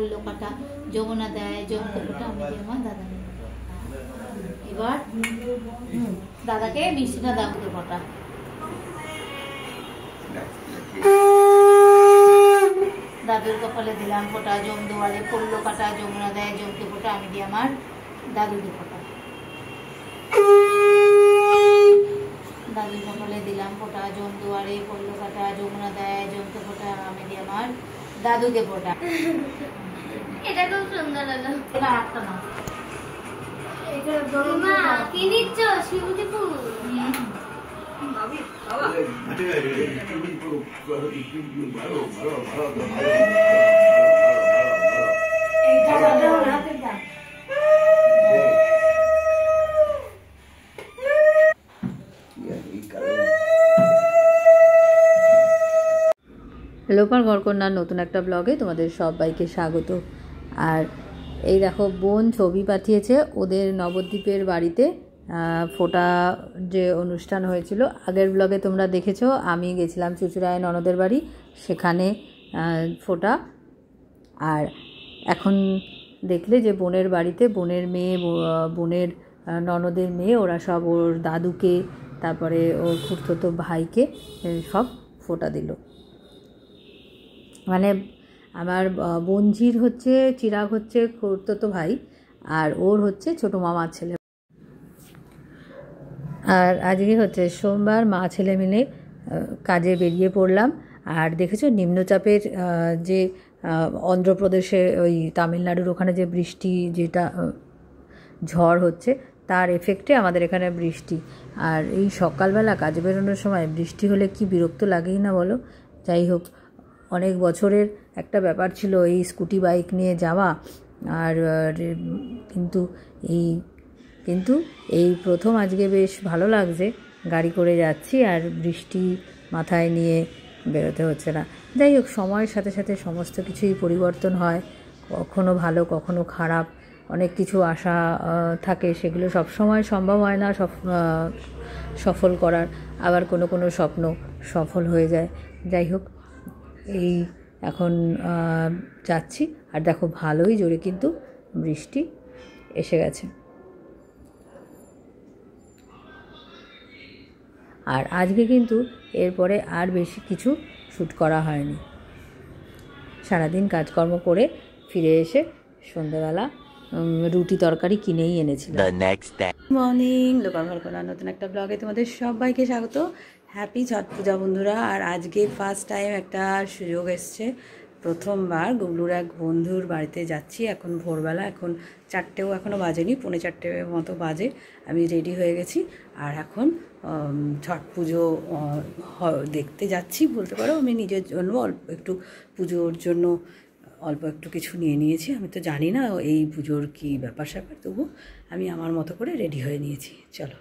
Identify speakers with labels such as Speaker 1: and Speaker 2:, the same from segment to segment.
Speaker 1: পড়লো কাটা, যমুনা দেয়, জমতে ফোটা আমি দিই আমার দাদা। এবার দাদাকে মিষ্টিটা দামতে ফোটা। দাদুর কপালে দিলাম ফোটা, জম দুয়ারে পড়লো কাটা, যমুনা দেয়, জমতে ফোটা আমি দিই আমার দাদুকে ফোটা। দাদুর কপালে দিলাম ফোটা, জম দুয়ারে পড়লো কাটা, যমুনা দেয়, জমতে ফোটা আমি দিই আমার দাদুকে ফোটা।
Speaker 2: এটা খুব সুন্দর হলো।
Speaker 1: এটা আটটা না,
Speaker 2: মা কি নিচ্ছ? শিউলি ফুল।
Speaker 3: লোপার ঘরকন্যার নতুন একটা ব্লগে তোমাদের সবাইকে স্বাগত। আর এই দেখো বোন ছবি পাঠিয়েছে ওদের নবদ্বীপের বাড়িতে ফোটা যে অনুষ্ঠান হয়েছিল। আগের ব্লগে তোমরা দেখেছো আমি গেছিলাম চুচুড়ায় ননদের বাড়ি, সেখানে ফোটা। আর এখন দেখলে যে বোনের বাড়িতে বোনের মেয়ে, বোনের ননদের মেয়ে, ওরা সব ওর দাদুকে, তারপরে ওর খুড়তো ভাইকে সব ফোটা দিল। মানে আমার বোনঝির হচ্ছে চিরাগ হচ্ছে খুড়তো ভাই, আর ওর হচ্ছে ছোটো মামার ছেলে। আর আজকে হচ্ছে সোমবার, মা ছেলে মিলে কাজে বেরিয়ে পড়লাম। আর দেখেছো নিম্নচাপের যে অন্ধ্রপ্রদেশে ওই তামিলনাড়ুর ওখানে যে বৃষ্টি, যেটা ঝড় হচ্ছে, তার এফেক্টে আমাদের এখানে বৃষ্টি। আর এই সকালবেলা কাজে বেরোনোর সময় বৃষ্টি হলে কি বিরক্ত লাগেই না বলো। যাই হোক, অনেক বছরের একটা ব্যাপার ছিল এই স্কুটি বাইক নিয়ে যাওয়া। আর কিন্তু এই প্রথম আজকে বেশ ভালো লাগছে, গাড়ি করে যাচ্ছি আর বৃষ্টি মাথায় নিয়ে বেরোতে হচ্ছে না। যাই হোক, সময়ের সাথে সাথে সমস্ত কিছুই পরিবর্তন হয়, কখনো ভালো কখনো খারাপ, অনেক কিছু আশা থাকে, সেগুলো সব সময় সম্ভব হয় না সফল করার, আবার কোনো কোনো স্বপ্ন সফল হয়ে যায়। যাই হোক, এই এখন যাচ্ছি আর দেখো ভালোই জোরে কিন্তু বৃষ্টি এসে গেছে। আর আজকে কিন্তু এরপরে আর বেশি কিছু শ্যুট করা হয়নি। সারাদিন কাজকর্ম করে ফিরে এসে সন্ধ্যাবেলা রুটি তরকারি কিনেই এনেছিলাম। মর্নিং, লোপার ঘরকন্যার নতুন একটা ব্লগে তোমাদের সবাইকে স্বাগত। হ্যাপি ছট পূজা বন্ধুরা। আর আজকে ফার্স্ট টাইম একটা সুযোগ এসছে, প্রথমবার গুবলুর এক বন্ধুর বাড়িতে যাচ্ছি। এখন ভোরবেলা, এখন 4টেও এখনও বাজেনি, 3:45 মতো বাজে। আমি রেডি হয়ে গেছি আর এখন ছট পুজো দেখতে যাচ্ছি বলতে পারো। আমি নিজের জন্য অল্প একটু পুজোর জন্য অল্প একটু কিছু নিয়ে নিয়েছি। আমি তো জানি না এই পুজোর কী ব্যাপার স্যাপার, তবু আমি আমার মতো করে রেডি হয়ে নিয়েছি। চলো।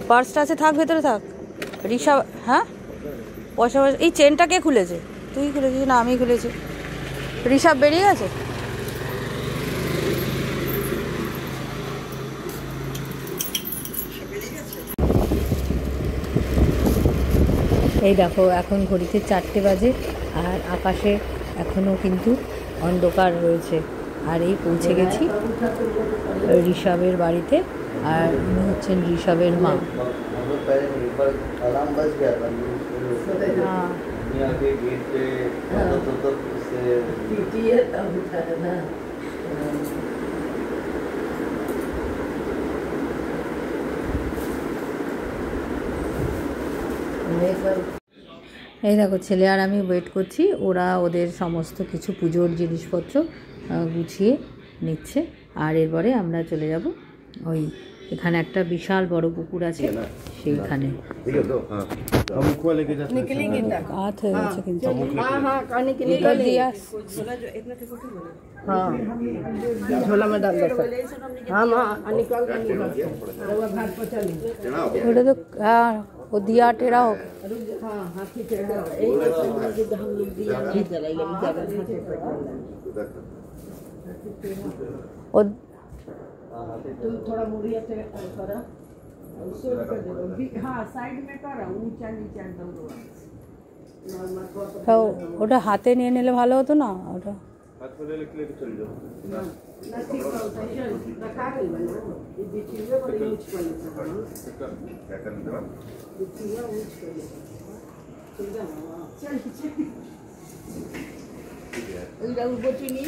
Speaker 3: পার্সটা আছে, থাক ভেতরে থাক। রিসা, হ্যাঁ পয়সা পয়সা। এই চেনটা কে খুলেছে? তুই খুলেছিস না আমি খুলেছি? ঋষভ বেরিয়ে গেছে। এই দেখো এখন ঘড়িতে 4টে বাজে আর আকাশে এখনও কিন্তু অন্ধকার রয়েছে। আর এই পৌঁছে গেছি ঋষভের বাড়িতে। আর উনি হচ্ছেন ঋষভের মা। এই দেখো ছেলে আর আমি ওয়েট করছি, ওরা ওদের সমস্ত কিছু পুজোর জিনিসপত্র গুছিয়ে নিচ্ছে। আর এরপরে আমরা চলে যাব ওই এখানে একটা বিশাল বড় পুকুর আছে সেইখানে। हाथ है अच्छा किंतु हां हां पानी के निकल दिया हां झोला में डाल दो हां मां निकाल कर निकाल वो भात पर चली ওটা তো वो दिया टेढ़ा हो गया। और
Speaker 4: तुम थोड़ा मुड़िया करा हाँ साइड में करा ऊंचा नीचा दौड़ो
Speaker 3: তো ওটা হাতে নিয়ে নিলে ভালো হতো না ওটা
Speaker 4: ना ठीक होता है रखा गई बना ये बिचिया बड़ी ऊंच कर लेता क्या करने दो बिचिया ऊंच कर लेता चल चल वो बोचनी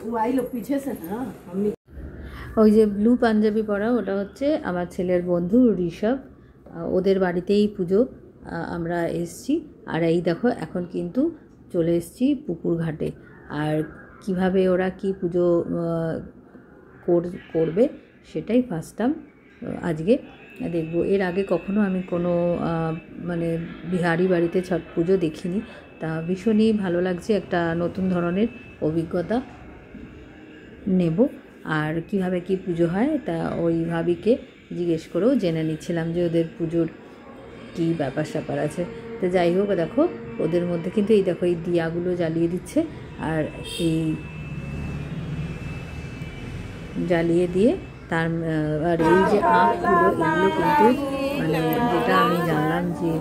Speaker 4: वो आई लोग पीछे से ना हमने
Speaker 3: ওই যে ব্লু পাঞ্জাবি পরা ওটা হচ্ছে আমার ছেলের বন্ধু ঋষভ, ওদের বাড়িতেই পুজো আমরা এসছি। আর এই দেখো এখন কিন্তু চলে এসছি পুকুর ঘাটে। আর কিভাবে ওরা কি পুজো করবে সেটাই ফার্স্ট টাইম আজকে দেখব। এর আগে কখনো আমি কোনো মানে বিহারি বাড়িতে ছট পুজো দেখিনি, তা ভীষণই ভালো লাগছে, একটা নতুন ধরনের অভিজ্ঞতা নেব। আর কিভাবে কি পুজো হয় তা ওই ভাবিকে জিজ্ঞেস করেও জেনে নিচ্ছিলাম যে ওদের পুজোর কী ব্যাপার স্যাপার আছে। তো যাই হোক দেখো ওদের মধ্যে কিন্তু এই দেখো এই দিয়াগুলো জ্বালিয়ে দিচ্ছে। আর এই জ্বালিয়ে দিয়ে তার আর এই যে আঁকগুলো এগুলো কিন্তু মানে যেটা আমি জানলাম যে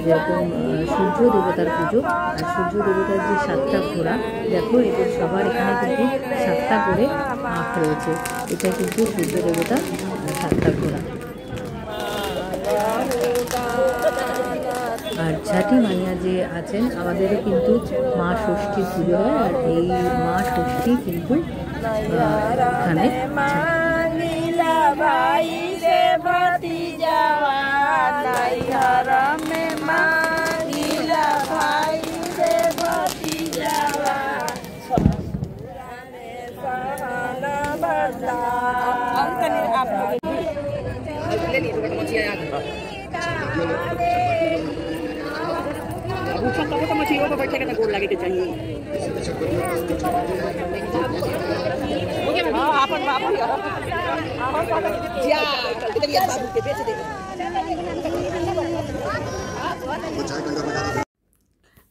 Speaker 3: যেরকম সূর্য দেবতার পুজো, আর সূর্য দেবতার যে 7টা ঘোড়া দেখো এদের সবার এখানে কিন্তু 7টা করে আঁক রয়েছে। এটা কিন্তু সূর্য দেবতা 7টা ঘোড়া। আর ছাটি মাইয়া যে আছেন আমাদেরও কিন্তু মা ষষ্ঠীর পুজো হয়। আর এই মা ষষ্ঠী কিন্তু এখানে
Speaker 4: तो मछलियों को बैठे के गोल लगे के चाहिए अपन बाबू या कितनी बाबू के बेच दे।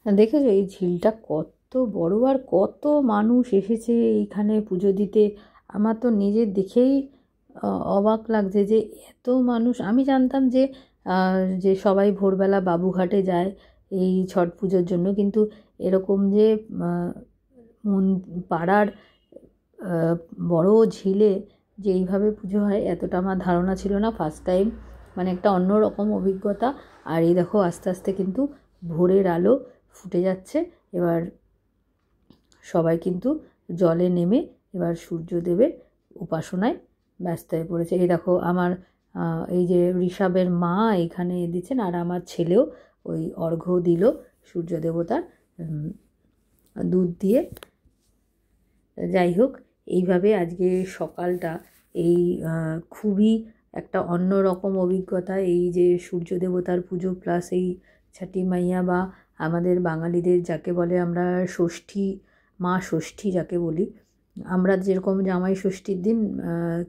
Speaker 3: দেখেছো এই ঝিলটা কত বড় আর কত মানুষ এসেছে এইখানে পুজো দিতে। আমার তো নিজের দেখেই অবাক লাগছে যে এত মানুষ। আমি জানতাম যে যে সবাই ভোরবেলা বাবুঘাটে যায় এই ছট পুজোর জন্য, কিন্তু এরকম যে পাড়ার বড় ঝিলে যে এইভাবে পুজো হয় এতটা আমার ধারণা ছিল না। ফার্স্ট টাইম মানে একটা অন্যরকম অভিজ্ঞতা। আর এই দেখো আস্তে আস্তে কিন্তু ভোরের আলো ফুটে যাচ্ছে। এবার সবাই কিন্তু জলে নেমে এবার সূর্যদেবের উপাসনায় ব্যস্ত হয়ে পড়েছে। এই দেখো আমার এই যে ঋষভের মা এখানে দিচ্ছেন, আর আমার ছেলেও ওই অর্ঘ্য দিল সূর্য দেবতার দুধ দিয়ে। যাই হোক এইভাবে আজকে সকালটা এই খুবই একটা অন্যরকম অভিজ্ঞতা। এই যে সূর্য দেবতার পুজো প্লাস এই ছাটি মাইয়া বা আমাদের বাঙালিদের যাকে বলে আমরা ষষ্ঠী, মা ষষ্ঠী যাকে বলি আমরা, যেরকম জামাই ষষ্ঠীর দিন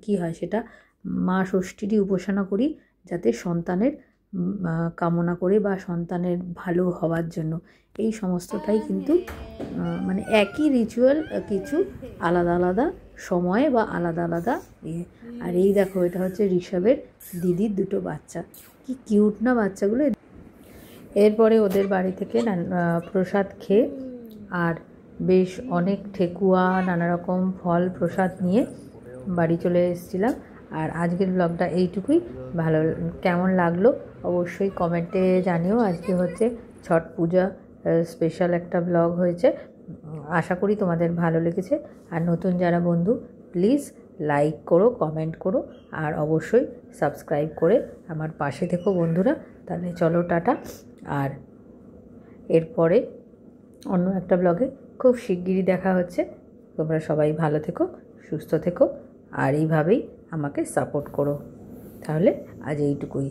Speaker 3: কি হয় সেটা মা ষষ্ঠীরই উপাসনা করি যাতে সন্তানের কামনা করে বা সন্তানের ভালো হওয়ার জন্য। এই সমস্তটাই কিন্তু মানে একই রিচুয়াল, কিছু আলাদা আলাদা সময়ে বা আলাদা আলাদা ইয়ে। আর এই দেখো এটা হচ্ছে ঋষভের দিদির দুটো বাচ্চা, কি কিউট না বাচ্চাগুলো। এরপরে ওদের বাড়ি থেকে প্রসাদ খেয়ে আর বেশ অনেক ঠেকুয়া নানা রকম ফল প্রসাদ নিয়ে বাড়ি চলে এসেছিলাম। আর আজকের ব্লগটা এইটুকুই। ভালো কেমন লাগলো অবশ্যই কমেন্টে জানিও। আজকে হচ্ছে ছট পূজা স্পেশাল একটা ব্লগ হয়েছে, আশা করি তোমাদের ভালো লেগেছে। আর নতুন যারা বন্ধু প্লিজ লাইক করো, কমেন্ট করো, আর অবশ্যই সাবস্ক্রাইব করে আমার পাশে থেকো বন্ধুরা। তাহলে চলো টাটা। আর এরপরে অন্য একটা ব্লগে খুব শিগগিরই দেখা হচ্ছে। তোমরা সবাই ভালো থেকো, সুস্থ থেকো, আর এইভাবেই আমাকে সাপোর্ট করো। তাহলে আজ এইটুকুই।